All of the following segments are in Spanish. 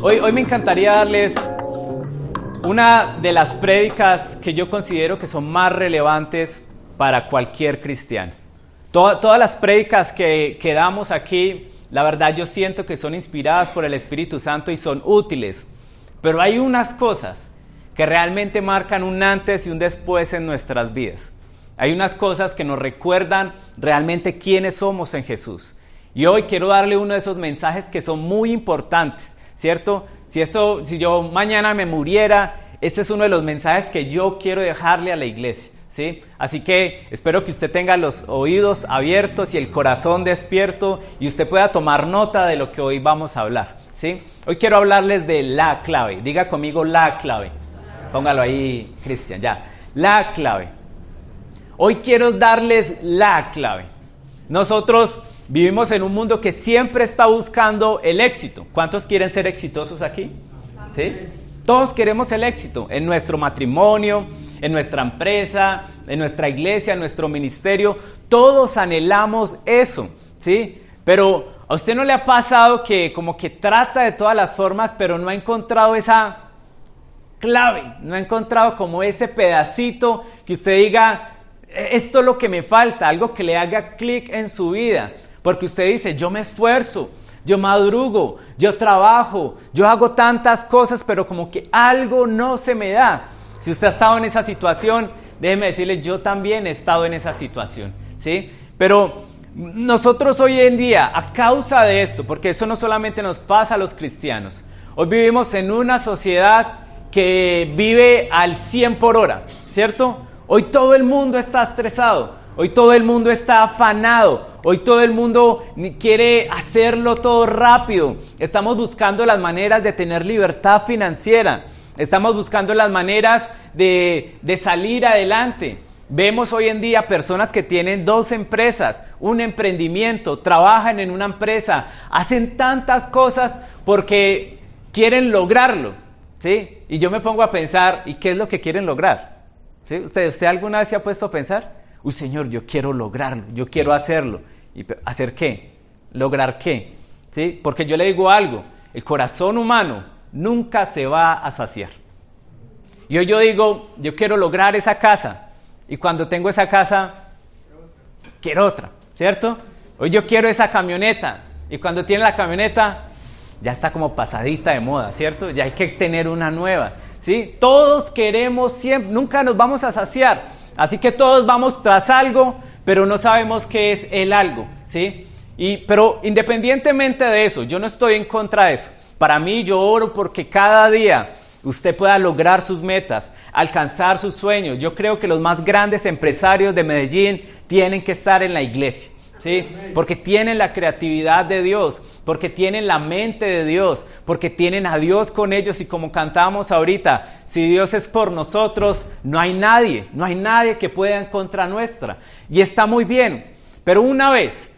Hoy me encantaría darles una de las prédicas que yo considero que son más relevantes para cualquier cristiano. Todas las prédicas que damos aquí, la verdad yo siento que son inspiradas por el Espíritu Santo y son útiles. Pero hay unas cosas que realmente marcan un antes y un después en nuestras vidas. Hay unas cosas que nos recuerdan realmente quiénes somos en Jesús. Y hoy quiero darle uno de esos mensajes que son muy importantes, ¿cierto? Si yo mañana me muriera, este es uno de los mensajes que yo quiero dejarle a la iglesia, ¿sí? Así que espero que usted tenga los oídos abiertos y el corazón despierto y usted pueda tomar nota de lo que hoy vamos a hablar, ¿sí? Hoy quiero hablarles de la clave. Diga conmigo la clave. Póngalo ahí, Cristian, ya. La clave. Hoy quiero darles la clave. Nosotros vivimos en un mundo que siempre está buscando el éxito. ¿Cuántos quieren ser exitosos aquí? ¿Sí? Todos queremos el éxito en nuestro matrimonio, en nuestra empresa, en nuestra iglesia, en nuestro ministerio. Todos anhelamos eso, ¿sí? Pero ¿a usted no le ha pasado que como que trata de todas las formas, pero no ha encontrado esa clave? No ha encontrado como ese pedacito que usted diga, esto es lo que me falta, algo que le haga clic en su vida. Porque usted dice, yo me esfuerzo, yo madrugo, yo trabajo, yo hago tantas cosas, pero como que algo no se me da. Si usted ha estado en esa situación, déjeme decirle, yo también he estado en esa situación, ¿sí? Pero nosotros hoy en día, a causa de esto, porque eso no solamente nos pasa a los cristianos, hoy vivimos en una sociedad que vive al 100 por hora, ¿cierto? Hoy todo el mundo está estresado, hoy todo el mundo está afanado, hoy todo el mundo quiere hacerlo todo rápido. Estamos buscando las maneras de tener libertad financiera, estamos buscando las maneras de salir adelante. Vemos hoy en día personas que tienen 2 empresas, un emprendimiento, trabajan en una empresa, hacen tantas cosas porque quieren lograrlo, ¿sí? Y yo me pongo a pensar, ¿y qué es lo que quieren lograr? ¿Sí? ¿Usted alguna vez se ha puesto a pensar? Uy, Señor, yo quiero lograrlo, yo quiero hacerlo. ¿Y hacer qué? ¿Lograr qué? ¿Sí? Porque yo le digo algo, el corazón humano nunca se va a saciar. Y hoy yo digo, yo quiero lograr esa casa. Y cuando tengo esa casa, quiero otra, ¿cierto? Hoy yo quiero esa camioneta. Y cuando tiene la camioneta, ya está como pasadita de moda, ¿cierto? Ya hay que tener una nueva, ¿sí? Todos queremos siempre, nunca nos vamos a saciar. Así que todos vamos tras algo, pero no sabemos qué es el algo, ¿sí? Pero independientemente de eso, yo no estoy en contra de eso. Para mí, yo oro porque cada día usted pueda lograr sus metas, alcanzar sus sueños. Yo creo que los más grandes empresarios de Medellín tienen que estar en la iglesia, ¿sí? Porque tienen la creatividad de Dios, porque tienen la mente de Dios, porque tienen a Dios con ellos. Y como cantamos ahorita, si Dios es por nosotros, no hay nadie que pueda en contra nuestra. Y está muy bien, pero una vez,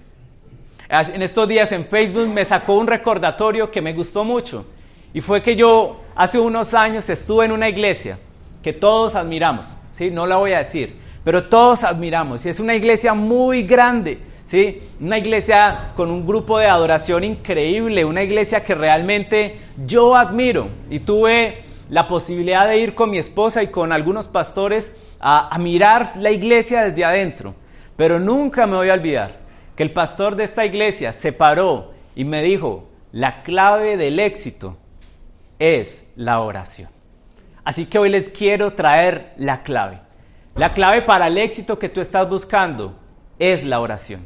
en estos días en Facebook me sacó un recordatorio que me gustó mucho. Y fue que yo hace unos años estuve en una iglesia que todos admiramos, ¿sí? No la voy a decir, pero todos admiramos. Y es una iglesia muy grande, ¿sí? Una iglesia con un grupo de adoración increíble, una iglesia que realmente yo admiro. Y tuve la posibilidad de ir con mi esposa y con algunos pastores a mirar la iglesia desde adentro. Pero nunca me voy a olvidar que el pastor de esta iglesia se paró y me dijo, la clave del éxito es la oración. Así que hoy les quiero traer la clave. La clave para el éxito que tú estás buscando es la oración.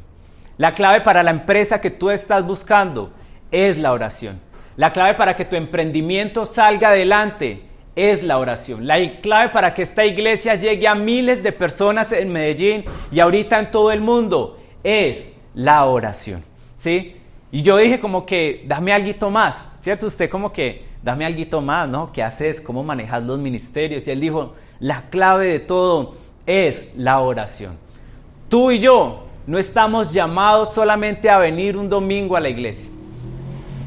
La clave para la empresa que tú estás buscando es la oración. La clave para que tu emprendimiento salga adelante es la oración. La clave para que esta iglesia llegue a miles de personas en Medellín y ahorita en todo el mundo es la oración, ¿sí? Y yo dije como que, dame alguito más, ¿cierto? Usted como que, dame alguito más, ¿no? ¿Qué haces? ¿Cómo manejas los ministerios? Y él dijo, la clave de todo es la oración. Tú y yo no estamos llamados solamente a venir un domingo a la iglesia.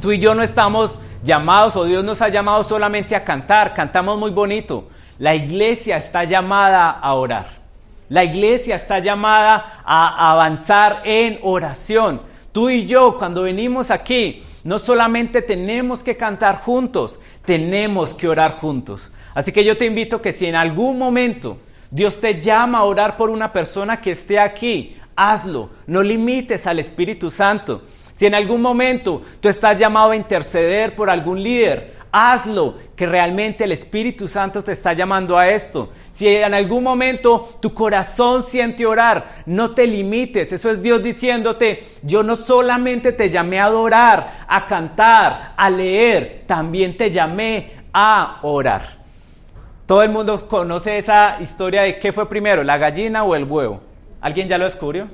Tú y yo no estamos llamados, o Dios nos ha llamado solamente a cantar. Cantamos muy bonito. La iglesia está llamada a orar. La iglesia está llamada a avanzar en oración. Tú y yo, cuando venimos aquí, no solamente tenemos que cantar juntos, tenemos que orar juntos. Así que yo te invito que si en algún momento Dios te llama a orar por una persona que esté aquí, hazlo, no limites al Espíritu Santo. Si en algún momento tú estás llamado a interceder por algún líder, hazlo, que realmente el Espíritu Santo te está llamando a esto. Si en algún momento tu corazón siente orar, no te limites. Eso es Dios diciéndote, yo no solamente te llamé a adorar, a cantar, a leer, también te llamé a orar. Todo el mundo conoce esa historia de qué fue primero, la gallina o el huevo. ¿Alguien ya lo descubrió?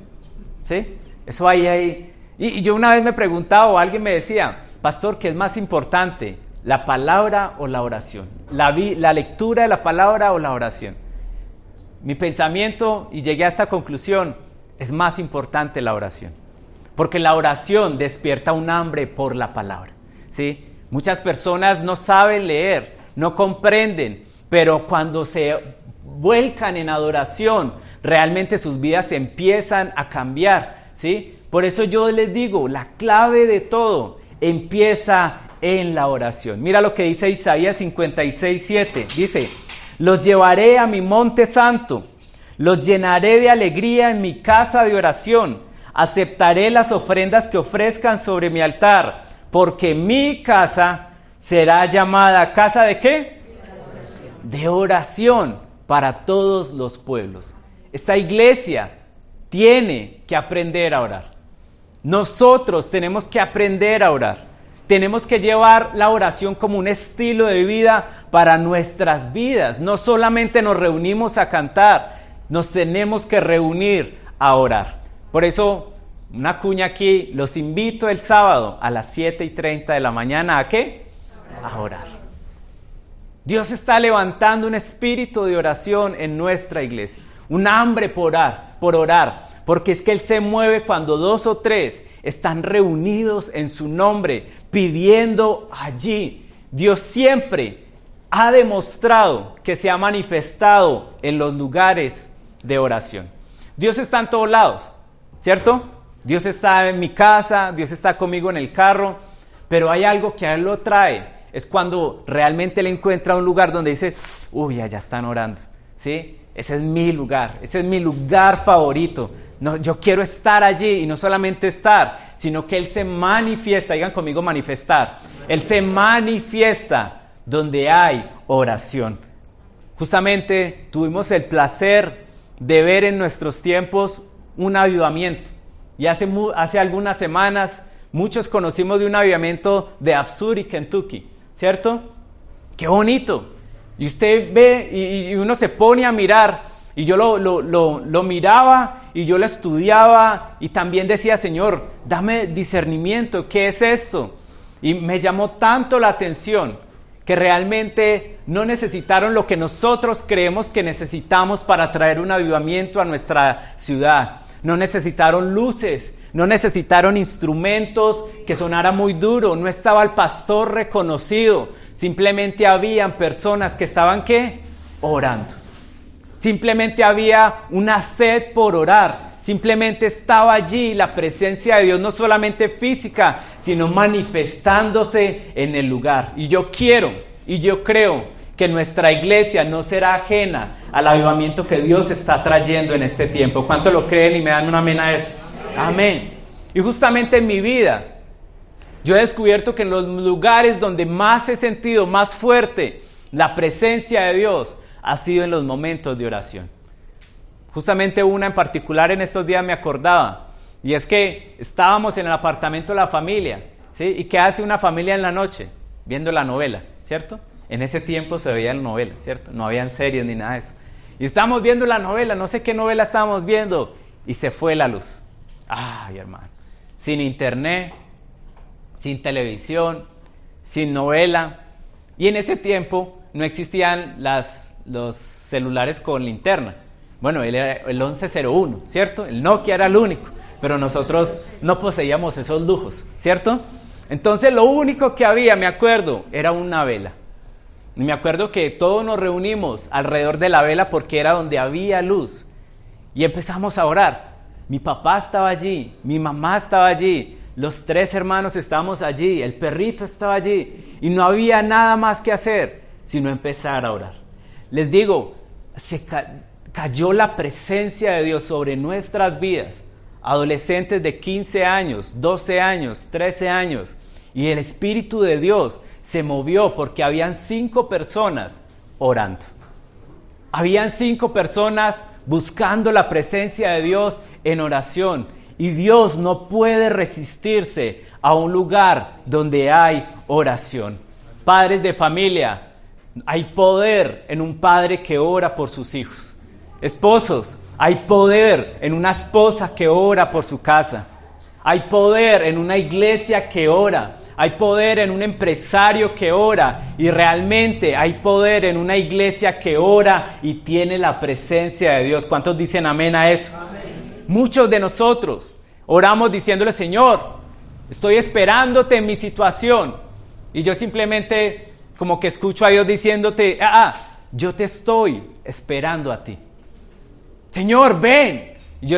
¿Sí? Eso ahí. Y yo una vez me preguntaba, o alguien me decía, pastor, ¿qué es más importante? ¿La palabra o la oración? ¿La lectura de la palabra o la oración? Mi pensamiento, y llegué a esta conclusión, es más importante la oración. Porque la oración despierta un hambre por la palabra, ¿sí? Muchas personas no saben leer, no comprenden, pero cuando se vuelcan en adoración, realmente sus vidas empiezan a cambiar, ¿sí? Por eso yo les digo, la clave de todo empieza en la oración. Mira lo que dice Isaías 56:7. Dice, los llevaré a mi monte santo, los llenaré de alegría en mi casa de oración, aceptaré las ofrendas que ofrezcan sobre mi altar, porque mi casa será llamada ¿casa de qué? De oración para todos los pueblos. Esta iglesia tiene que aprender a orar. Nosotros tenemos que aprender a orar. Tenemos que llevar la oración como un estilo de vida para nuestras vidas. No solamente nos reunimos a cantar, nos tenemos que reunir a orar. Por eso, una cuña aquí, los invito el sábado a las 7:30 de la mañana, ¿a qué? A orar. Dios está levantando un espíritu de oración en nuestra iglesia. Un hambre por orar, porque es que Él se mueve cuando 2 o 3 están reunidos en su nombre, pidiendo allí. Dios siempre ha demostrado que se ha manifestado en los lugares de oración. Dios está en todos lados, ¿cierto? Dios está en mi casa, Dios está conmigo en el carro, pero hay algo que a Él lo trae. Es cuando realmente Él encuentra un lugar donde dice, uy, allá están orando, ¿sí? Ese es mi lugar favorito. No, yo quiero estar allí y no solamente estar, sino que Él se manifiesta, digan conmigo manifestar. Él se manifiesta donde hay oración. Justamente tuvimos el placer de ver en nuestros tiempos un avivamiento. Y hace algunas semanas muchos conocimos de un avivamiento de Absuri, Kentucky, ¿cierto? ¡Qué bonito! Y usted ve y uno se pone a mirar. Y yo lo miraba y yo lo estudiaba y también decía, Señor, dame discernimiento, ¿qué es esto? Y me llamó tanto la atención que realmente no necesitaron lo que nosotros creemos que necesitamos para traer un avivamiento a nuestra ciudad. No necesitaron luces, no necesitaron instrumentos que sonara muy duro, no estaba el pastor reconocido, simplemente habían personas que estaban, ¿qué? Orando. Simplemente había una sed por orar, simplemente estaba allí la presencia de Dios, no solamente física, sino manifestándose en el lugar. Y yo quiero y yo creo que nuestra iglesia no será ajena al avivamiento que Dios está trayendo en este tiempo. ¿Cuántos lo creen y me dan un amén a eso? Amén. Y justamente en mi vida, yo he descubierto que en los lugares donde más he sentido más fuerte la presencia de Dios, ha sido en los momentos de oración. Justamente una en particular en estos días me acordaba, y es que estábamos en el apartamento de la familia, ¿sí? ¿Y qué hace una familia en la noche? Viendo la novela, ¿cierto? En ese tiempo se veían novelas, ¿cierto? No habían series ni nada de eso. Y estábamos viendo la novela, no sé qué novela estábamos viendo, y se fue la luz. Ay, hermano, sin internet, sin televisión, sin novela, y en ese tiempo no existían los celulares con linterna. Bueno, él era el 1101, ¿cierto? El Nokia era el único, pero nosotros no poseíamos esos lujos, ¿cierto? Entonces lo único que había, me acuerdo, era una vela. Y me acuerdo que todos nos reunimos alrededor de la vela porque era donde había luz. Y empezamos a orar. Mi papá estaba allí, mi mamá estaba allí, Los 3 hermanos estábamos allí, el perrito estaba allí y no había nada más que hacer sino empezar a orar. Les digo, cayó la presencia de Dios sobre nuestras vidas. Adolescentes de 15 años, 12 años, 13 años. Y el Espíritu de Dios se movió porque habían 5 personas orando. Habían 5 personas buscando la presencia de Dios en oración. Y Dios no puede resistirse a un lugar donde hay oración. Padres de familia, hay poder en un padre que ora por sus hijos. Esposos, hay poder en una esposa que ora por su casa. Hay poder en una iglesia que ora. Hay poder en un empresario que ora. Y realmente hay poder en una iglesia que ora y tiene la presencia de Dios. ¿Cuántos dicen amén a eso? Amén. Muchos de nosotros oramos diciéndole: Señor, estoy esperándote en mi situación. Y yo simplemente como que escucho a Dios diciéndote: yo te estoy esperando a ti. Señor, ven. Y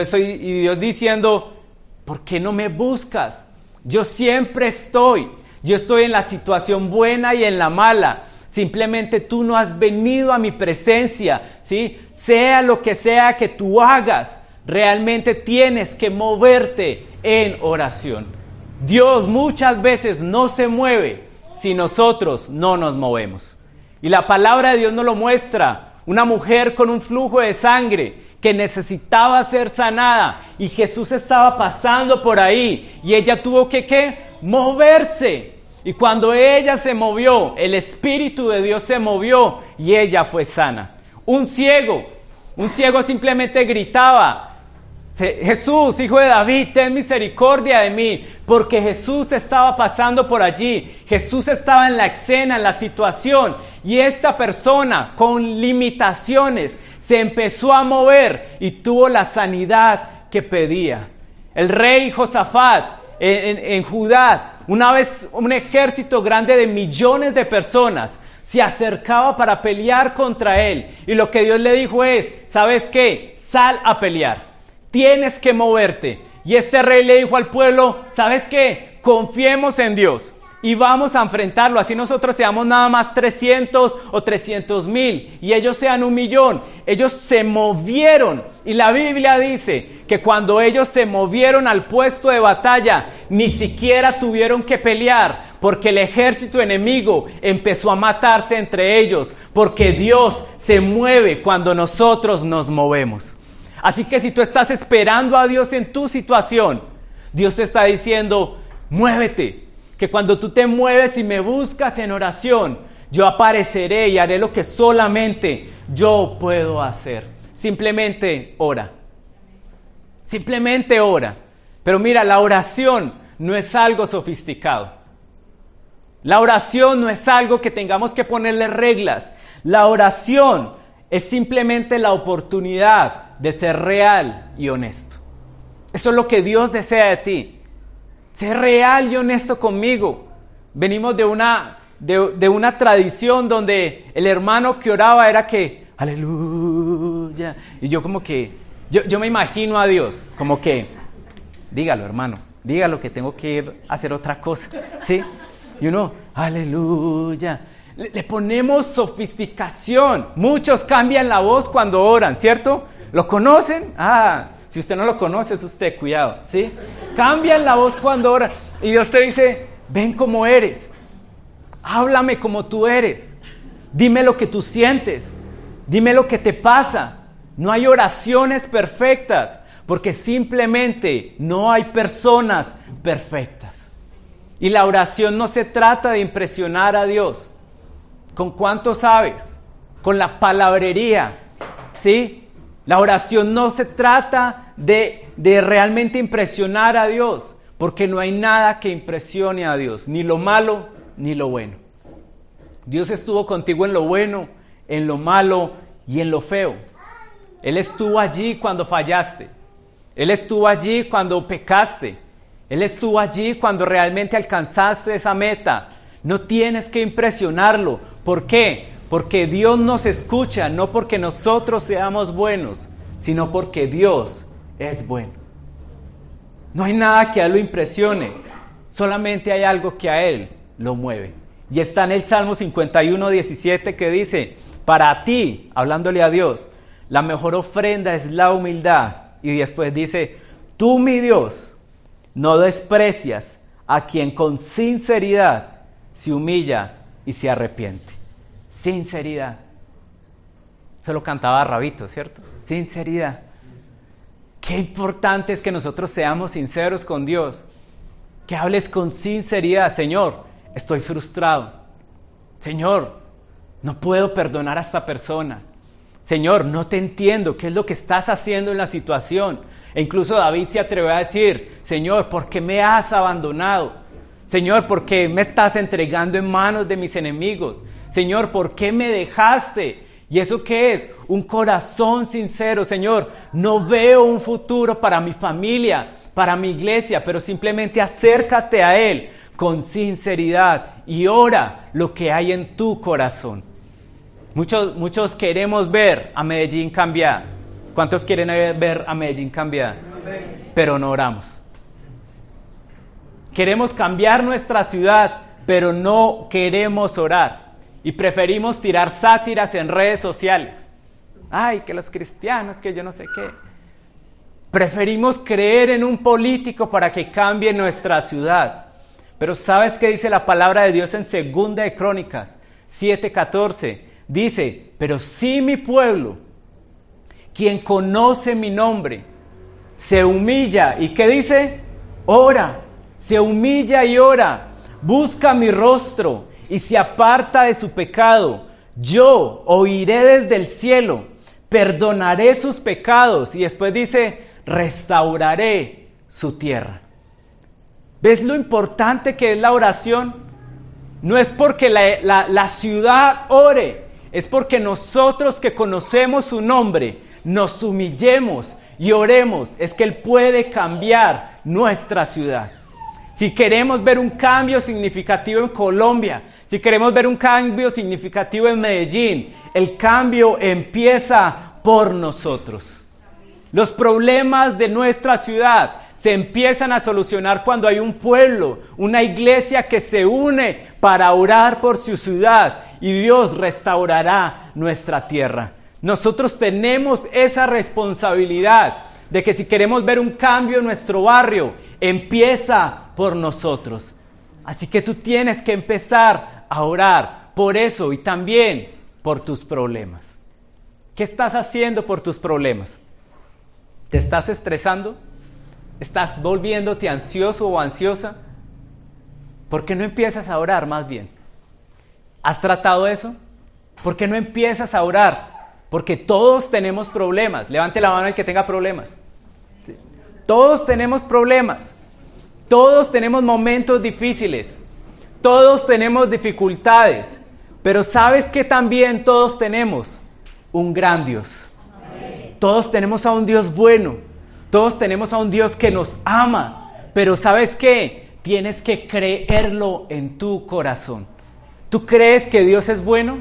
Dios diciendo: ¿por qué no me buscas? Yo siempre estoy. Yo estoy en la situación buena y en la mala. Simplemente tú no has venido a mi presencia, ¿sí? Sea lo que sea que tú hagas, realmente tienes que moverte en oración. Dios muchas veces no se mueve si nosotros no nos movemos. Y la palabra de Dios nos lo muestra. Una mujer con un flujo de sangre que necesitaba ser sanada y Jesús estaba pasando por ahí y ella tuvo que moverse. Y cuando ella se movió, el Espíritu de Dios se movió y ella fue sana. Un ciego simplemente gritaba: Jesús, hijo de David, ten misericordia de mí, porque Jesús estaba pasando por allí. Jesús estaba en la escena, en la situación, y esta persona con limitaciones se empezó a mover y tuvo la sanidad que pedía. El rey Josafat en Judá, una vez un ejército grande de millones de personas se acercaba para pelear contra él, y lo que Dios le dijo es: ¿sabes qué? Sal a pelear. Tienes que moverte. Y este rey le dijo al pueblo: ¿sabes qué? Confiemos en Dios y vamos a enfrentarlo. Así nosotros seamos nada más 300 o 300,000 y ellos sean 1,000,000. Ellos se movieron. Y la Biblia dice que cuando ellos se movieron al puesto de batalla, ni siquiera tuvieron que pelear, porque el ejército enemigo empezó a matarse entre ellos, porque Dios se mueve cuando nosotros nos movemos. Así que si tú estás esperando a Dios en tu situación, Dios te está diciendo: muévete, que cuando tú te mueves y me buscas en oración, yo apareceré y haré lo que solamente yo puedo hacer. Simplemente ora. Simplemente ora. Pero mira, la oración no es algo sofisticado. La oración no es algo que tengamos que ponerle reglas. La oración es simplemente la oportunidad de ser real y honesto. Eso es lo que Dios desea de ti. Ser real y honesto conmigo. Venimos de una tradición donde el hermano que oraba era que aleluya. Y yo como que, yo me imagino a Dios como que, dígalo hermano, dígalo que tengo que ir a hacer otra cosa, ¿sí? Y uno, aleluya. Le ponemos sofisticación. Muchos cambian la voz cuando oran, ¿cierto? ¿Lo conocen? Si usted no lo conoce, es usted, cuidado, ¿sí? Cambian la voz cuando oran. Y Dios te dice: ven como eres. Háblame como tú eres. Dime lo que tú sientes. Dime lo que te pasa. No hay oraciones perfectas, porque simplemente no hay personas perfectas. Y la oración no se trata de impresionar a Dios. ¿Con cuánto sabes? Con la palabrería, ¿sí? La oración no se trata de realmente impresionar a Dios, porque no hay nada que impresione a Dios, ni lo malo ni lo bueno. Dios estuvo contigo en lo bueno, en lo malo y en lo feo. Él estuvo allí cuando fallaste. Él estuvo allí cuando pecaste. Él estuvo allí cuando realmente alcanzaste esa meta. No tienes que impresionarlo. ¿Por qué? Porque Dios nos escucha, no porque nosotros seamos buenos, sino porque Dios es bueno. No hay nada que a él lo impresione. Solamente hay algo que a Él lo mueve. Y está en el Salmo 51:17 que dice, para ti, hablándole a Dios, la mejor ofrenda es la humildad. Y después dice, tú, mi Dios, no desprecias a quien con sinceridad se humilla y se arrepiente. Sinceridad. Eso lo cantaba Rabito, ¿cierto? Sinceridad. Qué importante es que nosotros seamos sinceros con Dios. Que hables con sinceridad. Señor, estoy frustrado. Señor, no puedo perdonar a esta persona. Señor, no te entiendo. ¿Qué es lo que estás haciendo en la situación? E incluso David se atrevió a decir, Señor, ¿por qué me has abandonado? Señor, ¿por qué me estás entregando en manos de mis enemigos? Señor, ¿por qué me dejaste? ¿Y eso qué es? Un corazón sincero. Señor, no veo un futuro para mi familia, para mi iglesia, pero simplemente acércate a Él con sinceridad y ora lo que hay en tu corazón. Muchos queremos ver a Medellín cambiar. ¿Cuántos quieren ver a Medellín cambiar? Pero no oramos. Queremos cambiar nuestra ciudad, pero no queremos orar. Y preferimos tirar sátiras en redes sociales. Ay, que los cristianos, que yo no sé qué. Preferimos creer en un político para que cambie nuestra ciudad. Pero ¿sabes qué dice la palabra de Dios en 2 de Crónicas 7:14? Dice, pero si mi pueblo, quien conoce mi nombre, se humilla, ¿y qué dice? Ora, se humilla y ora, busca mi rostro y se aparta de su pecado, yo oiré desde el cielo, perdonaré sus pecados, y después dice, restauraré su tierra. ¿Ves lo importante que es la oración? No es porque la ciudad ore, es porque nosotros que conocemos su nombre, nos humillemos y oremos, es que Él puede cambiar nuestra ciudad. Si queremos ver un cambio significativo en Colombia, si queremos ver un cambio significativo en Medellín, el cambio empieza por nosotros. Los problemas de nuestra ciudad se empiezan a solucionar cuando hay un pueblo, una iglesia que se une para orar por su ciudad y Dios restaurará nuestra tierra. Nosotros tenemos esa responsabilidad de que si queremos ver un cambio en nuestro barrio, empieza por nosotros. Así que tú tienes que empezar a orar por eso y también por tus problemas. ¿Qué estás haciendo por tus problemas? ¿Te estás estresando? ¿Estás volviéndote ansioso o ansiosa? ¿Por qué no empiezas a orar más bien? ¿Has tratado eso? ¿Por qué no empiezas a orar? Porque todos tenemos problemas. Levante la mano el que tenga problemas. ¿Sí? Todos tenemos problemas. Todos tenemos momentos difíciles. Todos tenemos dificultades. Pero ¿sabes qué también todos tenemos? Un gran Dios. Todos tenemos a un Dios bueno. Todos tenemos a un Dios que nos ama. Pero ¿sabes qué? Tienes que creerlo en tu corazón. ¿Tú crees que Dios es bueno?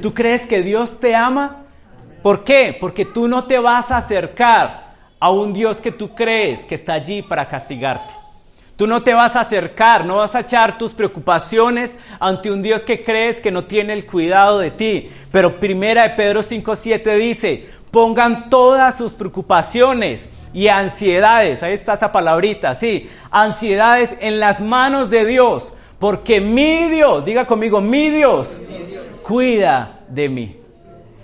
¿Tú crees que Dios te ama? ¿Por qué? Porque tú no te vas a acercar a un Dios que tú crees que está allí para castigarte. Tú no te vas a acercar, no vas a echar tus preocupaciones ante un Dios que crees que no tiene el cuidado de ti. Pero 1 Pedro 5:7 dice, pongan todas sus preocupaciones y ansiedades, ahí está esa palabrita, sí, ansiedades en las manos de Dios, porque mi Dios, diga conmigo, mi Dios cuida de mí.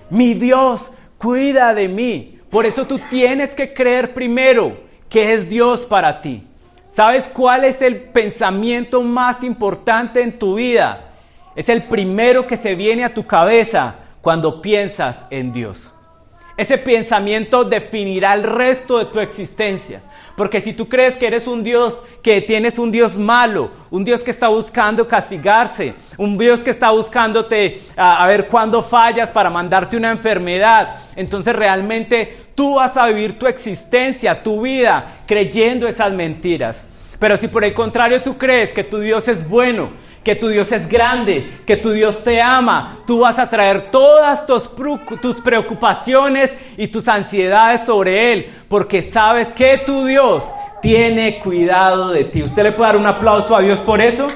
Mi Dios cuida de mí. Por eso tú tienes que creer primero que es Dios para ti. ¿Sabes cuál es el pensamiento más importante en tu vida? Es el primero que se viene a tu cabeza cuando piensas en Dios. Ese pensamiento definirá el resto de tu existencia. Porque si tú crees que eres un Dios, que tienes un Dios malo, un Dios que está buscando castigarse, un Dios que está buscándote a ver cuándo fallas para mandarte una enfermedad, entonces realmente tú vas a vivir tu existencia, tu vida, creyendo esas mentiras. Pero si por el contrario tú crees que tu Dios es bueno, que tu Dios es grande, que tu Dios te ama, tú vas a traer todas tus preocupaciones y tus ansiedades sobre Él, porque sabes que tu Dios tiene cuidado de ti. ¿Usted le puede dar un aplauso a Dios por eso?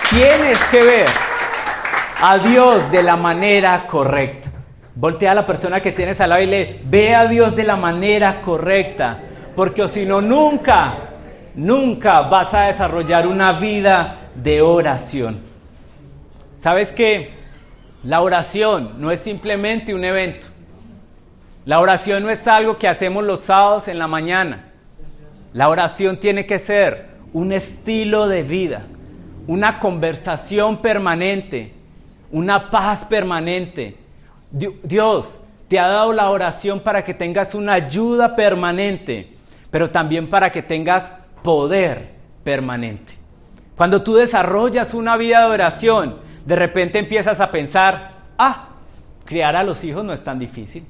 Tienes que ver a Dios de la manera correcta. Voltea a la persona que tienes al lado y le ve a Dios de la manera correcta, porque o si no, nunca vas a desarrollar una vida de oración. ¿Sabes qué? La oración no es simplemente un evento. La oración no es algo que hacemos los sábados en la mañana. La oración tiene que ser un estilo de vida, una conversación permanente, una paz permanente. Dios te ha dado la oración para que tengas una ayuda permanente, pero también para que tengas poder permanente. Cuando tú desarrollas una vida de oración, de repente empiezas a pensar, criar a los hijos no es tan difícil.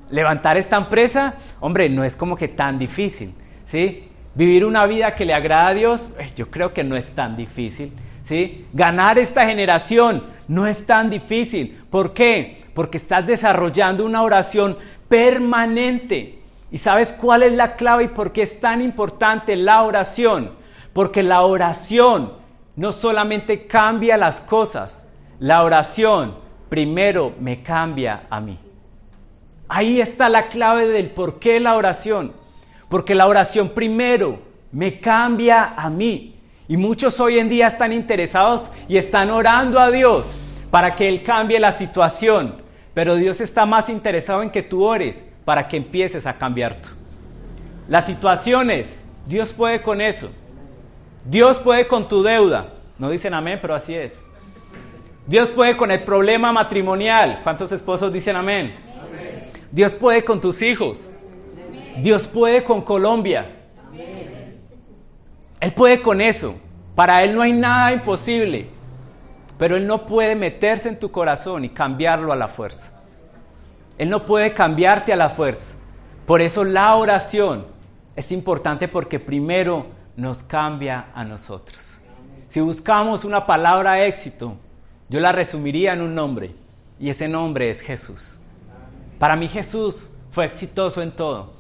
Levantar esta empresa, hombre, no es como que tan difícil, ¿sí? Vivir una vida que le agrada a Dios, yo creo que no es tan difícil, ¿sí? Ganar esta generación no es tan difícil. ¿Por qué? Porque estás desarrollando una oración permanente. ¿Y sabes cuál es la clave y por qué es tan importante la oración? Porque la oración no solamente cambia las cosas, la oración primero me cambia a mí. Ahí está la clave del por qué la oración. Porque la oración primero me cambia a mí. Y muchos hoy en día están interesados y están orando a Dios para que Él cambie la situación. Pero Dios está más interesado en que tú ores para que empieces a cambiar tú. Las situaciones, Dios puede con eso. Dios puede con tu deuda. No dicen amén, pero así es. Dios puede con el problema matrimonial. ¿Cuántos esposos dicen amén? Amén. Dios puede con tus hijos. Amén. Dios puede con Colombia. Amén. Él puede con eso. Para Él no hay nada imposible. Pero Él no puede meterse en tu corazón y cambiarlo a la fuerza. Él no puede cambiarte a la fuerza. Por eso la oración es importante porque primero nos cambia a nosotros. Si buscamos una palabra éxito, yo la resumiría en un nombre, y ese nombre es Jesús. Para mí Jesús fue exitoso en todo,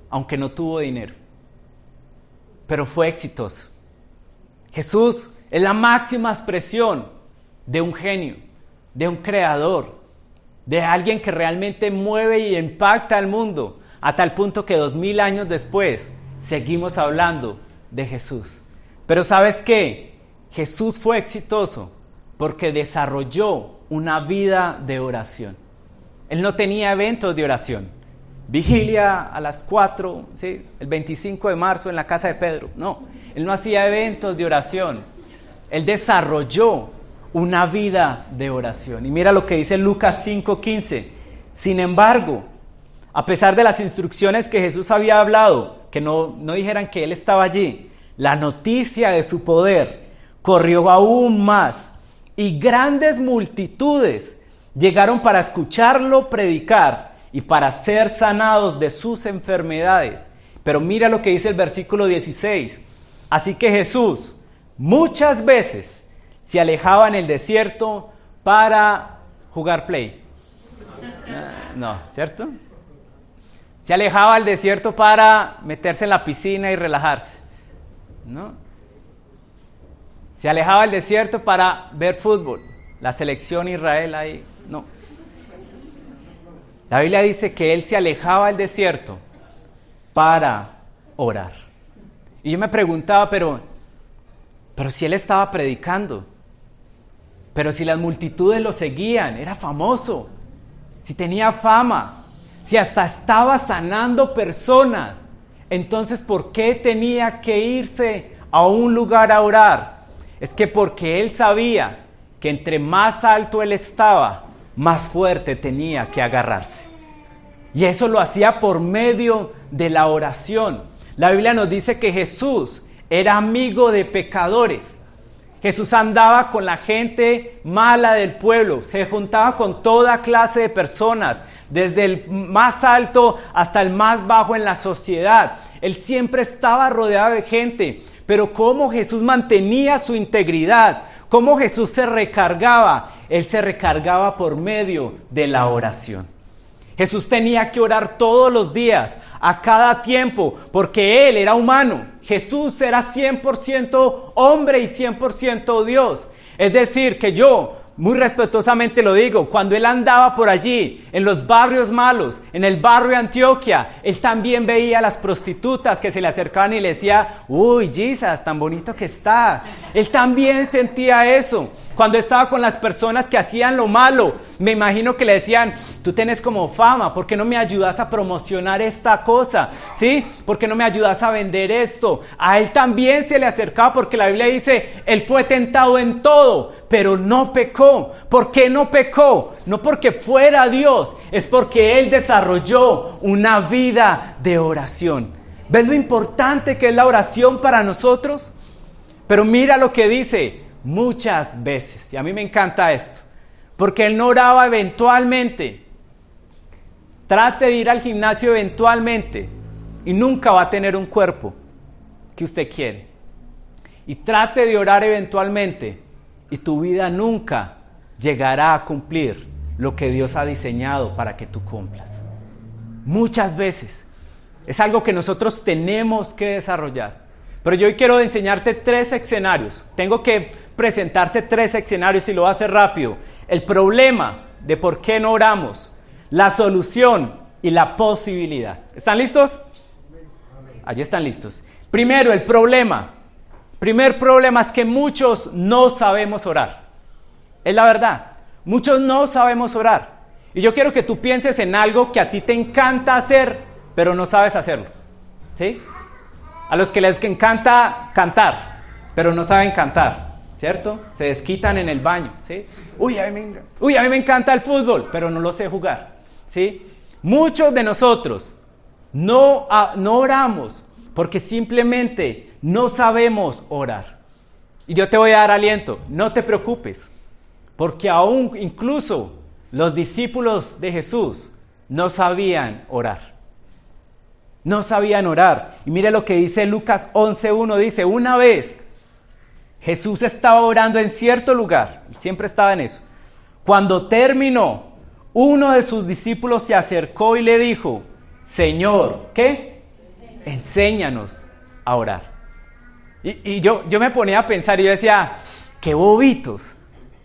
aunque no tuvo dinero, pero fue exitoso. Jesús es la máxima expresión de un genio, de un creador, de alguien que realmente mueve y impacta al mundo, a tal punto que 2000 años después seguimos hablando de Jesús. Pero ¿sabes qué? Jesús fue exitoso porque desarrolló una vida de oración. Él no tenía eventos de oración. Vigilia a las 4, ¿sí? El 25 de marzo en la casa de Pedro. No, él no hacía eventos de oración. Él desarrolló una vida de oración. Y mira lo que dice Lucas 5:15. Sin embargo, a pesar de las instrucciones que Jesús había hablado, que no dijeran que Él estaba allí, la noticia de su poder corrió aún más y grandes multitudes llegaron para escucharlo predicar y para ser sanados de sus enfermedades. Pero mira lo que dice el versículo 16. Así que Jesús muchas veces se alejaba en el desierto para jugar play. No, ¿cierto? Se alejaba al desierto para meterse en la piscina y relajarse, ¿no? Se alejaba al desierto para ver fútbol, la selección Israel ahí, no. La Biblia dice que él se alejaba al desierto para orar. Y yo me preguntaba, pero si él estaba predicando, pero si las multitudes lo seguían, era famoso, si tenía fama, si hasta estaba sanando personas, entonces ¿por qué tenía que irse a un lugar a orar? Es que porque él sabía que entre más alto él estaba, más fuerte tenía que agarrarse. Y eso lo hacía por medio de la oración. La Biblia nos dice que Jesús era amigo de pecadores. Jesús andaba con la gente mala del pueblo, se juntaba con toda clase de personas, desde el más alto hasta el más bajo en la sociedad. Él siempre estaba rodeado de gente, pero cómo Jesús mantenía su integridad, cómo Jesús se recargaba, Él se recargaba por medio de la oración. Jesús tenía que orar todos los días, a cada tiempo, porque Él era humano. Jesús era 100% hombre y 100% Dios. Es decir, que yo, muy respetuosamente lo digo, cuando Él andaba por allí, en los barrios malos, en el barrio de Antioquia, Él también veía a las prostitutas que se le acercaban y le decía, uy, Jesus, tan bonito que está. Él también sentía eso. Cuando estaba con las personas que hacían lo malo, me imagino que le decían, tú tienes como fama, ¿por qué no me ayudas a promocionar esta cosa? ¿Sí? ¿Por qué no me ayudas a vender esto? A Él también se le acercaba, porque la Biblia dice, Él fue tentado en todo, pero no pecó. ¿Por qué no pecó? No porque fuera Dios, es porque Él desarrolló una vida de oración. ¿Ves lo importante que es la oración para nosotros? Pero mira lo que dice, muchas veces, y a mí me encanta esto, porque Él no oraba eventualmente. Trate de ir al gimnasio eventualmente y nunca va a tener un cuerpo que usted quiere. Y trate de orar eventualmente y tu vida nunca llegará a cumplir lo que Dios ha diseñado para que tú cumplas. Muchas veces. Es algo que nosotros tenemos que desarrollar. Pero yo hoy quiero enseñarte 3 escenarios. Tengo que presentarse 3 escenarios y lo voy a hacer rápido. El problema de por qué no oramos, la solución y la posibilidad. ¿Están listos? Allí están listos. Primero, el problema. Primer problema es que muchos no sabemos orar. Es la verdad. Muchos no sabemos orar. Y yo quiero que tú pienses en algo que a ti te encanta hacer, pero no sabes hacerlo. ¿Sí? A los que les encanta cantar, pero no saben cantar, ¿cierto? Se desquitan en el baño, ¿sí? Uy, a mí me encanta el fútbol, pero no lo sé jugar, ¿sí? Muchos de nosotros no oramos porque simplemente no sabemos orar. Y yo te voy a dar aliento, no te preocupes, porque aún incluso los discípulos de Jesús no sabían orar. No sabían orar. Y mire lo que dice Lucas 11:1, dice, una vez Jesús estaba orando en cierto lugar, siempre estaba en eso. Cuando terminó, uno de sus discípulos se acercó y le dijo, Señor, ¿qué? Enséñanos a orar. Y yo me ponía a pensar y yo decía, qué bobitos.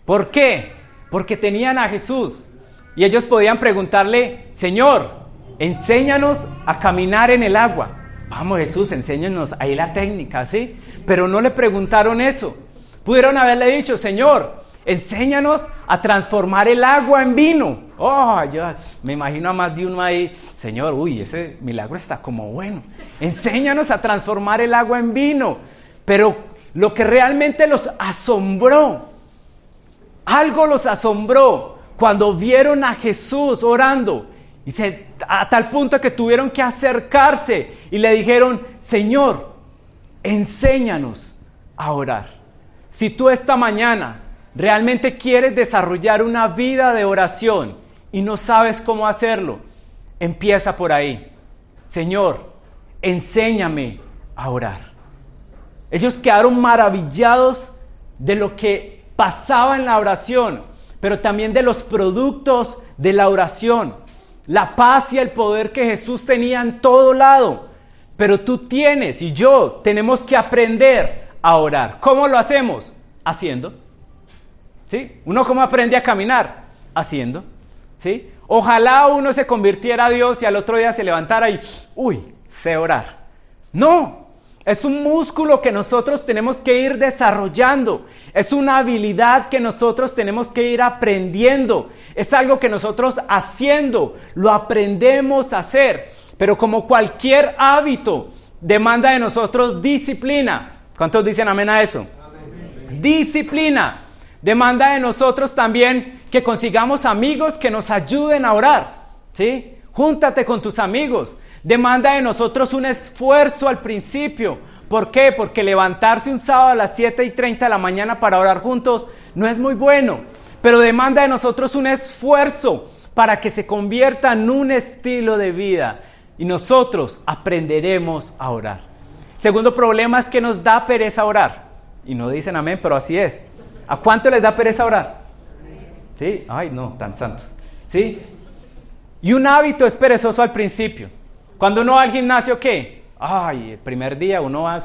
¿Por qué? Porque tenían a Jesús y ellos podían preguntarle, Señor, enséñanos a caminar en el agua. Vamos, Jesús, enséñanos ahí la técnica, ¿sí? Pero no le preguntaron eso. Pudieron haberle dicho, Señor, enséñanos a transformar el agua en vino. Oh, yo me imagino a más de uno ahí, Señor, uy, ese milagro está como bueno. Enséñanos a transformar el agua en vino. Pero lo que realmente los asombró, algo los asombró cuando vieron a Jesús orando. A tal punto que tuvieron que acercarse y le dijeron, Señor, enséñanos a orar. Si tú esta mañana realmente quieres desarrollar una vida de oración y no sabes cómo hacerlo, empieza por ahí. Señor, enséñame a orar. Ellos quedaron maravillados de lo que pasaba en la oración, pero también de los productos de la oración. La paz y el poder que Jesús tenía en todo lado. Pero tú tienes y yo tenemos que aprender a orar. ¿Cómo lo hacemos? Haciendo. ¿Sí? ¿Uno cómo aprende a caminar? Haciendo. ¿Sí? Ojalá uno se convirtiera a Dios y al otro día se levantara y, sé orar. No. Es un músculo que nosotros tenemos que ir desarrollando. Es una habilidad que nosotros tenemos que ir aprendiendo. Es algo que nosotros haciendo lo aprendemos a hacer. Pero como cualquier hábito, demanda de nosotros disciplina. ¿Cuántos dicen amén a eso? Amén. Disciplina. Demanda de nosotros también que consigamos amigos que nos ayuden a orar. ¿Sí? Júntate con tus amigos. Demanda de nosotros un esfuerzo al principio. ¿Por qué? Porque levantarse un sábado a las 7:30 de la mañana para orar juntos no es muy bueno. Pero demanda de nosotros un esfuerzo para que se convierta en un estilo de vida. Y nosotros aprenderemos a orar. Segundo problema es que nos da pereza orar. Y no dicen amén, pero así es. ¿A cuánto les da pereza orar? ¿Sí? Ay, no, tan santos. ¿Sí? Y un hábito es perezoso al principio. Cuando uno va al gimnasio, ¿qué? Ay, el primer día uno va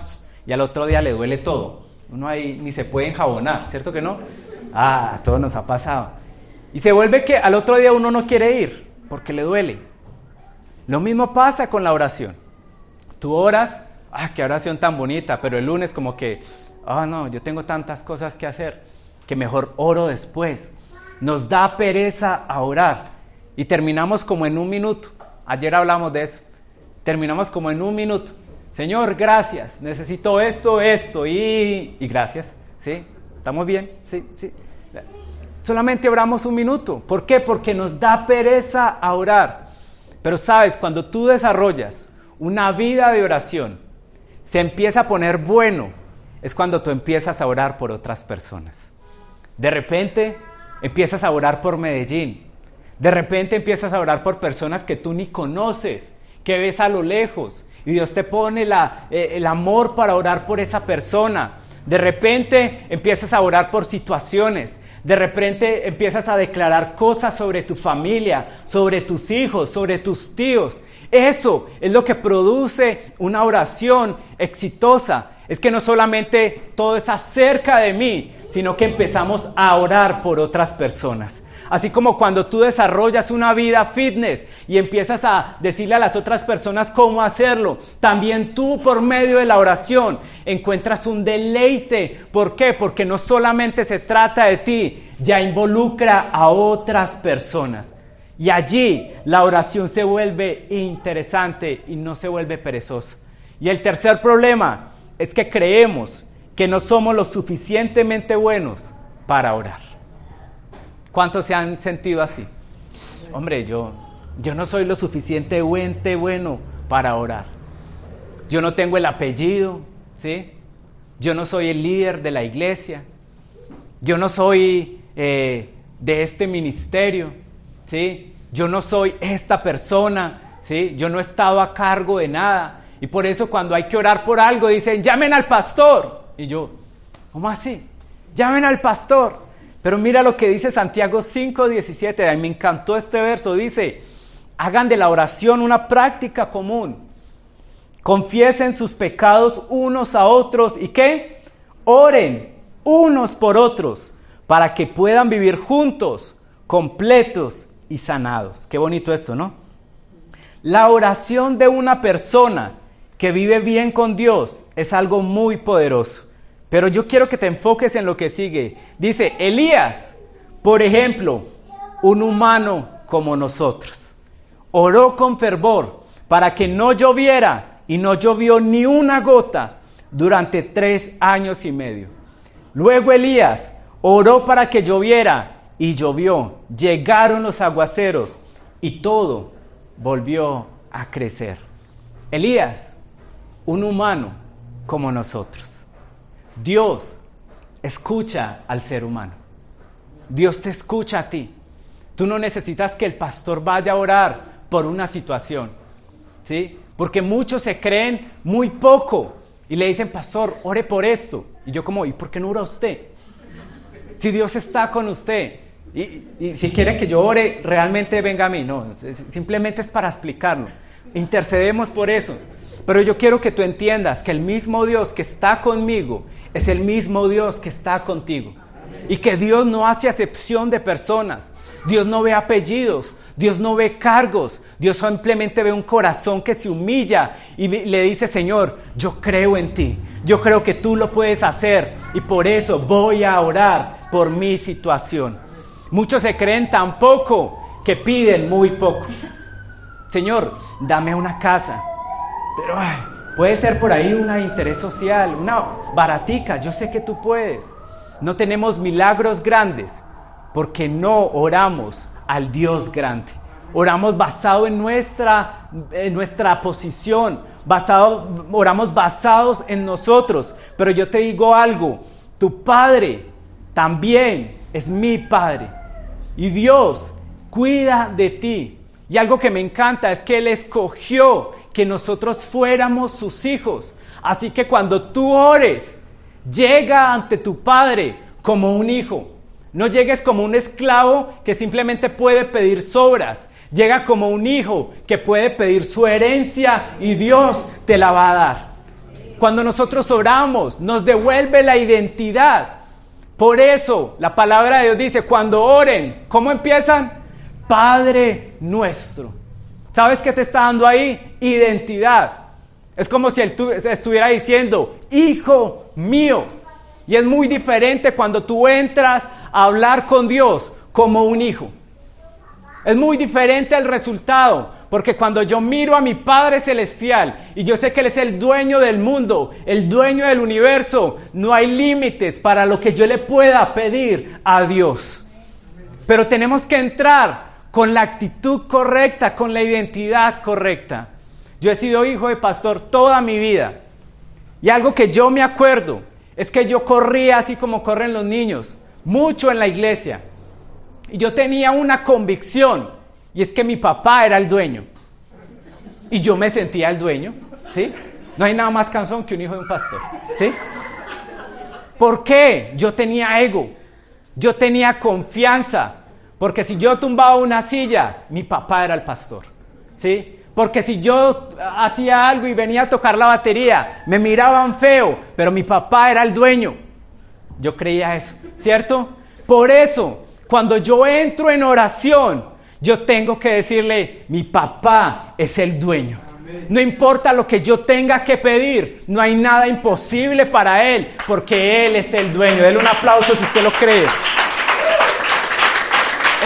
y al otro día le duele todo. Uno ahí ni se puede enjabonar, ¿cierto que no? A todos nos ha pasado. Y se vuelve que al otro día uno no quiere ir porque le duele. Lo mismo pasa con la oración. Tú oras, qué oración tan bonita, pero el lunes como que, no, yo tengo tantas cosas que hacer, que mejor oro después. Nos da pereza a orar y terminamos como en un minuto. Ayer hablamos de eso. Terminamos como en un minuto. Señor, gracias, necesito esto y gracias. ¿Sí? ¿Estamos bien? Sí. Solamente oramos un minuto. ¿Por qué? Porque nos da pereza a orar. Pero sabes, cuando tú desarrollas una vida de oración, se empieza a poner bueno, es cuando tú empiezas a orar por otras personas. De repente empiezas a orar por Medellín. De repente empiezas a orar por personas que tú ni conoces, que ves a lo lejos. Y Dios te pone el amor para orar por esa persona. De repente empiezas a orar por situaciones. De repente empiezas a declarar cosas sobre tu familia, sobre tus hijos, sobre tus tíos. Eso es lo que produce una oración exitosa. Es que no solamente todo es acerca de mí, sino que empezamos a orar por otras personas. Así como cuando tú desarrollas una vida fitness y empiezas a decirle a las otras personas cómo hacerlo, también tú por medio de la oración encuentras un deleite. ¿Por qué? Porque no solamente se trata de ti, ya involucra a otras personas. Y allí la oración se vuelve interesante y no se vuelve perezosa. Y el tercer problema es que creemos que no somos lo suficientemente buenos para orar. ¿Cuántos se han sentido así? Hombre, yo no soy lo suficientemente bueno para orar. Yo no tengo el apellido, ¿sí? Yo no soy el líder de la iglesia. Yo no soy de este ministerio, ¿sí? Yo no soy esta persona, ¿sí? Yo no he estado a cargo de nada. Y por eso cuando hay que orar por algo dicen, llamen al pastor. Y yo, ¿cómo así? Llamen al pastor. Pero mira lo que dice Santiago 5:17, a mí me encantó este verso, dice, hagan de la oración una práctica común, confiesen sus pecados unos a otros, ¿y qué? Oren unos por otros, para que puedan vivir juntos, completos y sanados. Qué bonito esto, ¿no? La oración de una persona que vive bien con Dios es algo muy poderoso. Pero yo quiero que te enfoques en lo que sigue. Dice, Elías, por ejemplo, un humano como nosotros, oró con fervor para que no lloviera y no llovió ni una gota durante 3 años y medio. Luego Elías oró para que lloviera y llovió. Llegaron los aguaceros y todo volvió a crecer. Elías, un humano como nosotros. Dios escucha al ser humano. Dios te escucha a ti. Tú no necesitas que el pastor vaya a orar por una situación, ¿sí? Porque muchos se creen muy poco y le dicen, pastor, ore por esto. Y yo como, ¿y por qué no ora usted? Si Dios está con usted y si quiere que yo ore, realmente venga a mí. No, simplemente es para explicarlo. Intercedemos por eso. Pero yo quiero que tú entiendas que el mismo Dios que está conmigo es el mismo Dios que está contigo. Y que Dios no hace acepción de personas. Dios no ve apellidos. Dios no ve cargos. Dios simplemente ve un corazón que se humilla y le dice, Señor, yo creo en ti. Yo creo que tú lo puedes hacer y por eso voy a orar por mi situación. Muchos se creen tan poco que piden muy poco. Señor, dame una casa. Pero puede ser por ahí una interés social, una baratica, yo sé que tú puedes. No tenemos milagros grandes porque no oramos al Dios grande. Oramos basado en nuestra posición, oramos basados en nosotros. Pero yo te digo algo, tu Padre también es mi Padre. Y Dios cuida de ti. Y algo que me encanta es que Él escogió que nosotros fuéramos sus hijos. Así que cuando tú ores, llega ante tu Padre como un hijo. No llegues como un esclavo que simplemente puede pedir sobras. Llega como un hijo que puede pedir su herencia y Dios te la va a dar. Cuando nosotros oramos, nos devuelve la identidad. Por eso la palabra de Dios dice, cuando oren, ¿cómo empiezan? Padre nuestro. ¿Sabes qué te está dando ahí? Identidad. Es como si él estuviera diciendo, hijo mío. Y es muy diferente cuando tú entras a hablar con Dios como un hijo. Es muy diferente el resultado, porque cuando yo miro a mi Padre Celestial y yo sé que Él es el dueño del mundo, el dueño del universo, no hay límites para lo que yo le pueda pedir a Dios. Pero tenemos que entrar con la actitud correcta, con la identidad correcta. Yo he sido hijo de pastor toda mi vida. Y algo que yo me acuerdo es que yo corría así como corren los niños, mucho en la iglesia. Y yo tenía una convicción, y es que mi papá era el dueño. Y yo me sentía el dueño, ¿sí? No hay nada más cansón que un hijo de un pastor, ¿sí? ¿Por qué? Yo tenía ego, yo tenía confianza, porque si yo tumbaba una silla, mi papá era el pastor, ¿sí? Porque si yo hacía algo y venía a tocar la batería, me miraban feo, pero mi papá era el dueño. Yo creía eso, ¿cierto? Por eso, cuando yo entro en oración, yo tengo que decirle, mi papá es el dueño. No importa lo que yo tenga que pedir, no hay nada imposible para Él, porque Él es el dueño. Denle un aplauso si usted lo cree.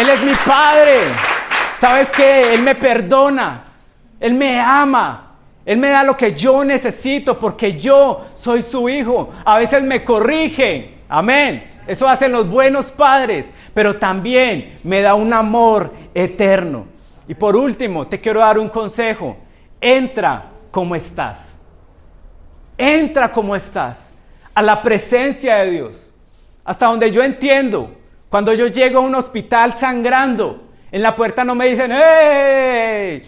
Él es mi Padre. ¿Sabes qué? Él me perdona, Él me ama, Él me da lo que yo necesito, porque yo soy su hijo. A veces me corrige, amén. Eso hacen los buenos padres, pero también me da un amor eterno. Y por último, te quiero dar un consejo. Entra como estás. Entra como estás a la presencia de Dios. Hasta donde yo entiendo, cuando yo llego a un hospital sangrando, en la puerta no me dicen, ¡hey!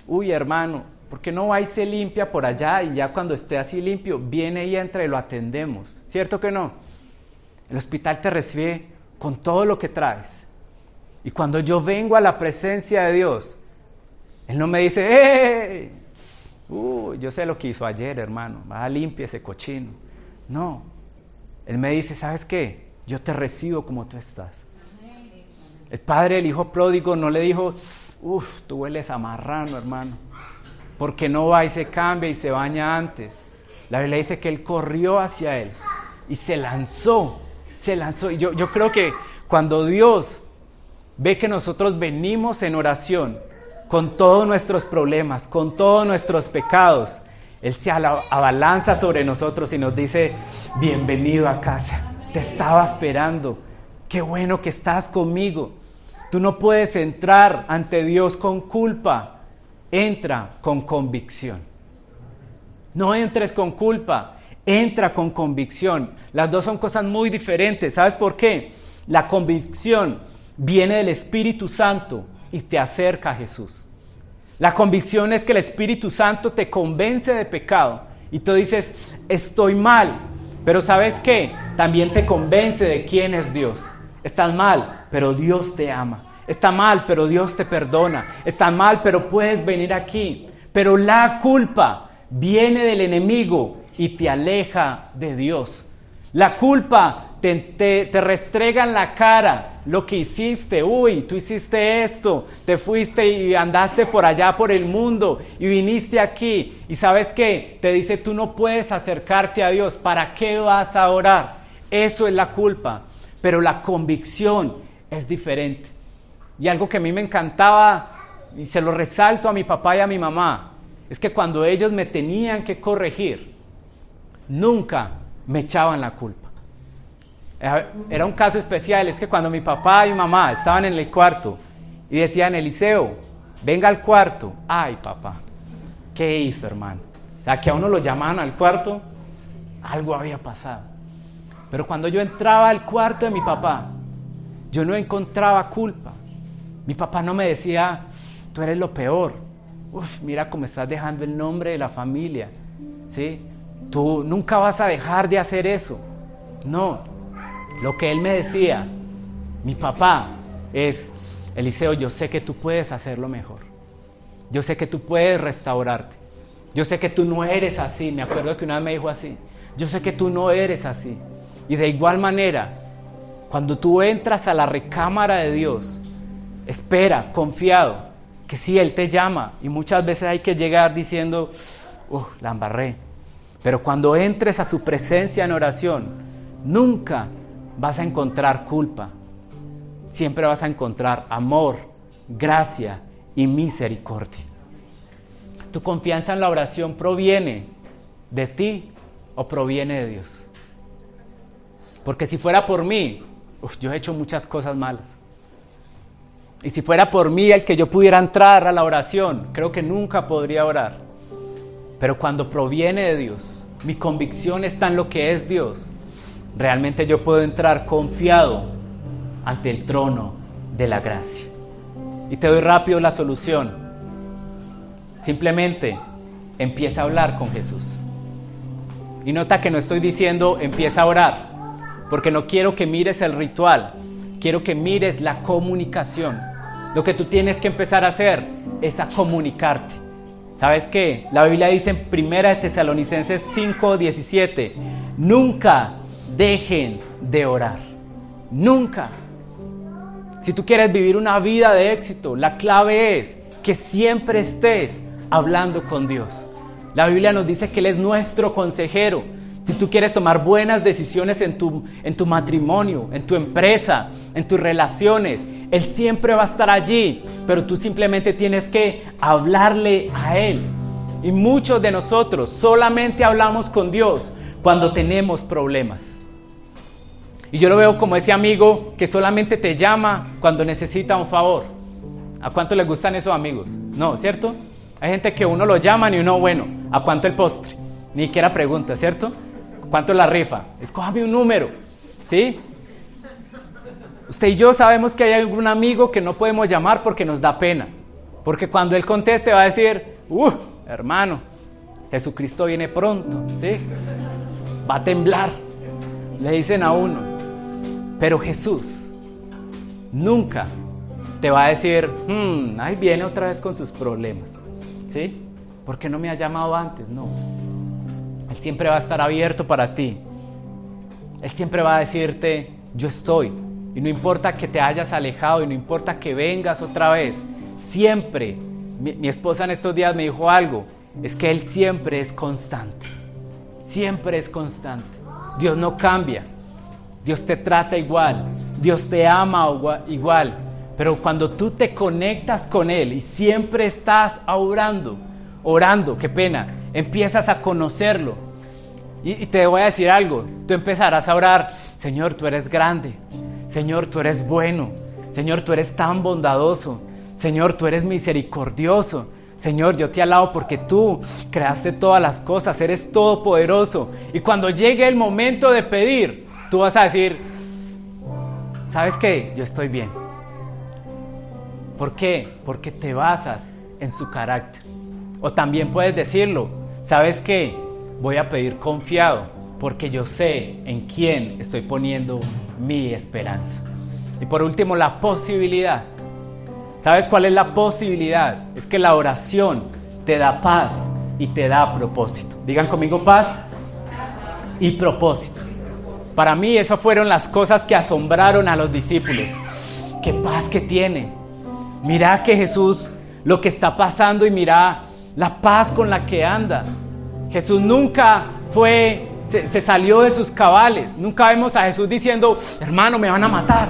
Uy, hermano, ¿por qué no va y se limpia por allá? Y ya cuando esté así limpio, viene y entra y lo atendemos. ¿Cierto que no? El hospital te recibe con todo lo que traes. Y cuando yo vengo a la presencia de Dios, Él no me dice, ¡hey! Yo sé lo que hizo ayer, hermano. Va, limpia ese cochino. No. Él me dice, ¿sabes qué? Yo te recibo como tú estás. El padre del hijo pródigo no le dijo, tú hueles a marrano, hermano. ¿Por qué no va y se cambia y se baña antes? La Biblia dice que él corrió hacia él y se lanzó. Y yo creo que cuando Dios ve que nosotros venimos en oración con todos nuestros problemas, con todos nuestros pecados, Él se abalanza sobre nosotros y nos dice, bienvenido a casa, te estaba esperando, qué bueno que estás conmigo. Tú no puedes entrar ante Dios con culpa, entra con convicción. No entres con culpa, entra con convicción. Las dos son cosas muy diferentes. ¿Sabes por qué? La convicción viene del Espíritu Santo y te acerca a Jesús. La convicción es que el Espíritu Santo te convence de pecado y tú dices, estoy mal, pero ¿sabes qué? También te convence de quién es Dios. Estás mal, pero Dios te ama. Está mal, pero Dios te perdona. Está mal, pero puedes venir aquí. Pero la culpa viene del enemigo y te aleja de Dios. La culpa te restrega en la cara lo que hiciste. Tú hiciste esto, te fuiste y andaste por allá por el mundo y viniste aquí. Y ¿sabes qué? Te dice, tú no puedes acercarte a Dios. ¿Para qué vas a orar? Eso es la culpa. Pero la convicción es diferente. Y algo que a mí me encantaba, y se lo resalto a mi papá y a mi mamá, es que cuando ellos me tenían que corregir, nunca me echaban la culpa. Era un caso especial, es que cuando mi papá y mi mamá estaban en el cuarto y decían, Eliseo, venga al cuarto. Ay, papá, ¿qué hizo, hermano? O sea, que a uno lo llamaban al cuarto, algo había pasado. Pero cuando yo entraba al cuarto de mi papá, yo no encontraba culpa. Mi papá no me decía, tú eres lo peor. Mira cómo estás dejando el nombre de la familia. ¿Sí? Tú nunca vas a dejar de hacer eso. No. Lo que él me decía, mi papá, es, Eliseo, yo sé que tú puedes hacerlo mejor. Yo sé que tú puedes restaurarte. Yo sé que tú no eres así. Me acuerdo que una vez me dijo así. Yo sé que tú no eres así. Y de igual manera, cuando tú entras a la recámara de Dios, espera, confiado, que sí, Él te llama. Y muchas veces hay que llegar diciendo, la embarré. Pero cuando entres a su presencia en oración, nunca vas a encontrar culpa. Siempre vas a encontrar amor, gracia y misericordia. ¿Tu confianza en la oración proviene de ti o proviene de Dios? Porque si fuera por mí, yo he hecho muchas cosas malas. Y si fuera por mí el que yo pudiera entrar a la oración, creo que nunca podría orar. Pero cuando proviene de Dios, mi convicción está en lo que es Dios, realmente yo puedo entrar confiado ante el trono de la gracia. Y te doy rápido la solución. Simplemente empieza a hablar con Jesús. Y nota que no estoy diciendo empieza a orar, porque no quiero que mires el ritual, quiero que mires la comunicación. Lo que tú tienes que empezar a hacer es a comunicarte. ¿Sabes qué? La Biblia dice en 1 Tesalonicenses 5:17, nunca dejen de orar. Nunca. Si tú quieres vivir una vida de éxito, la clave es que siempre estés hablando con Dios. La Biblia nos dice que Él es nuestro consejero. Si tú quieres tomar buenas decisiones en tu matrimonio, en tu empresa, en tus relaciones, Él siempre va a estar allí, pero tú simplemente tienes que hablarle a Él. Y muchos de nosotros solamente hablamos con Dios cuando tenemos problemas. Y yo lo veo como ese amigo que solamente te llama cuando necesita un favor. ¿A cuánto les gustan esos amigos? No, ¿cierto? Hay gente que uno lo llaman y uno, bueno, ¿a cuánto el postre? Ni siquiera pregunta, ¿cierto? ¿Cuánto la rifa? Escójame un número, ¿sí? Usted y yo sabemos que hay algún amigo que no podemos llamar porque nos da pena. Porque cuando él conteste va a decir, hermano, Jesucristo viene pronto, ¿sí? Va a temblar, le dicen a uno. Pero Jesús nunca te va a decir, ahí viene otra vez con sus problemas, ¿sí? ¿Por qué no me ha llamado antes? No. Él siempre va a estar abierto para ti. Él siempre va a decirte, yo estoy. Y no importa que te hayas alejado y no importa que vengas otra vez. Siempre, mi esposa en estos días me dijo algo, es que Él siempre es constante. Siempre es constante. Dios no cambia. Dios te trata igual, Dios te ama igual, pero cuando tú te conectas con Él y siempre estás orando, empiezas a conocerlo. Y te voy a decir algo, tú empezarás a orar, Señor, tú eres grande, Señor, tú eres bueno, Señor, tú eres tan bondadoso, Señor, tú eres misericordioso, Señor, yo te alabo porque tú creaste todas las cosas, eres todopoderoso. Y cuando llegue el momento de pedir, tú vas a decir, ¿sabes qué? Yo estoy bien. ¿Por qué? Porque te basas en su carácter. O también puedes decirlo, ¿sabes qué? Voy a pedir confiado porque yo sé en quién estoy poniendo mi esperanza. Y por último, la posibilidad. ¿Sabes cuál es la posibilidad? Es que la oración te da paz y te da propósito. Digan conmigo, paz y propósito. Para mí esas fueron las cosas que asombraron a los discípulos. ¡Qué paz que tiene! Mira que Jesús, lo que está pasando y mira la paz con la que anda. Jesús nunca se salió de sus cabales. Nunca vemos a Jesús diciendo, hermano, me van a matar.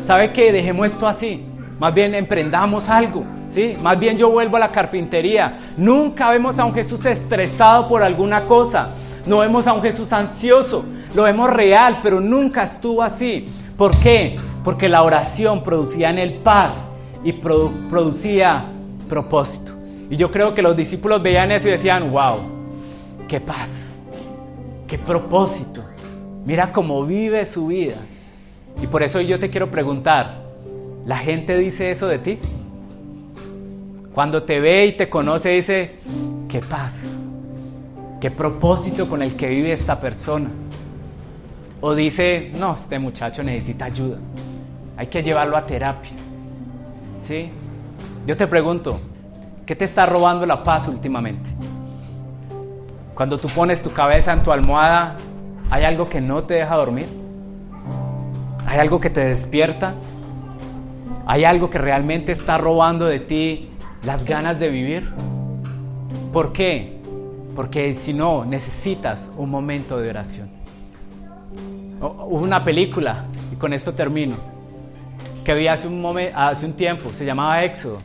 ¿Sabe qué? Dejemos esto así. Más bien emprendamos algo, ¿sí? Más bien yo vuelvo a la carpintería. Nunca vemos a un Jesús estresado por alguna cosa. No vemos a un Jesús ansioso. Lo vemos real, pero nunca estuvo así. ¿Por qué? Porque la oración producía en él paz y producía propósito. Y yo creo que los discípulos veían eso y decían, wow, qué paz, qué propósito. Mira cómo vive su vida. Y por eso yo te quiero preguntar, ¿la gente dice eso de ti? Cuando te ve y te conoce dice, qué paz, qué propósito con el que vive esta persona. O dice, no, este muchacho necesita ayuda, hay que llevarlo a terapia. ¿sí? Yo te pregunto, ¿qué te está robando la paz últimamente? Cuando tú pones tu cabeza en tu almohada, ¿hay algo que no te deja dormir? ¿Hay algo que te despierta? ¿Hay algo que realmente está robando de ti las ganas de vivir? ¿Por qué? Porque si no, necesitas un momento de oración. Hubo una película, y con esto termino, que vi hace un tiempo, se llamaba Éxodo.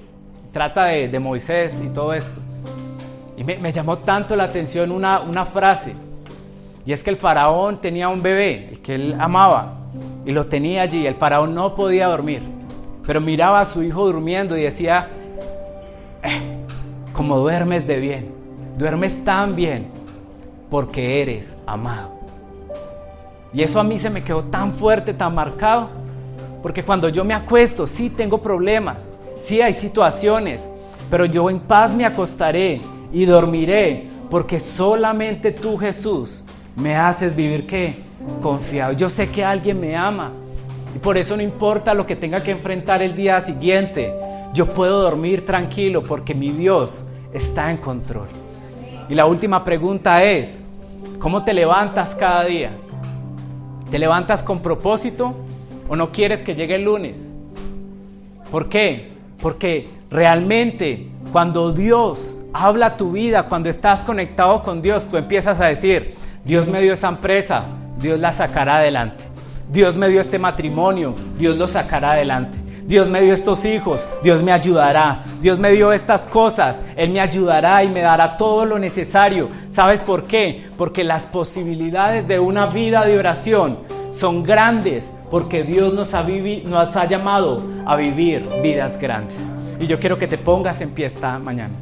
Trata de Moisés y todo esto. Y me llamó tanto la atención una frase, y es que el faraón tenía un bebé, el que él amaba, y lo tenía allí. El faraón no podía dormir, pero miraba a su hijo durmiendo y decía, como duermes de bien, duermes tan bien, porque eres amado. Y eso a mí se me quedó tan fuerte, tan marcado, porque cuando yo me acuesto, sí tengo problemas, sí hay situaciones, pero yo en paz me acostaré y dormiré, porque solamente tú, Jesús, me haces vivir, ¿qué? Confiado. Yo sé que alguien me ama, y por eso no importa lo que tenga que enfrentar el día siguiente, yo puedo dormir tranquilo, porque mi Dios está en control. Y la última pregunta es, ¿cómo te levantas cada día? ¿Te levantas con propósito o no quieres que llegue el lunes? ¿Por qué? Porque realmente cuando Dios habla a tu vida, cuando estás conectado con Dios, tú empiezas a decir, Dios me dio esa empresa, Dios la sacará adelante. Dios me dio este matrimonio, Dios lo sacará adelante. Dios me dio estos hijos, Dios me ayudará. Dios me dio estas cosas, Él me ayudará y me dará todo lo necesario. ¿Sabes por qué? Porque las posibilidades de una vida de oración son grandes, porque Dios nos ha llamado a vivir vidas grandes. Y yo quiero que te pongas en pie esta mañana.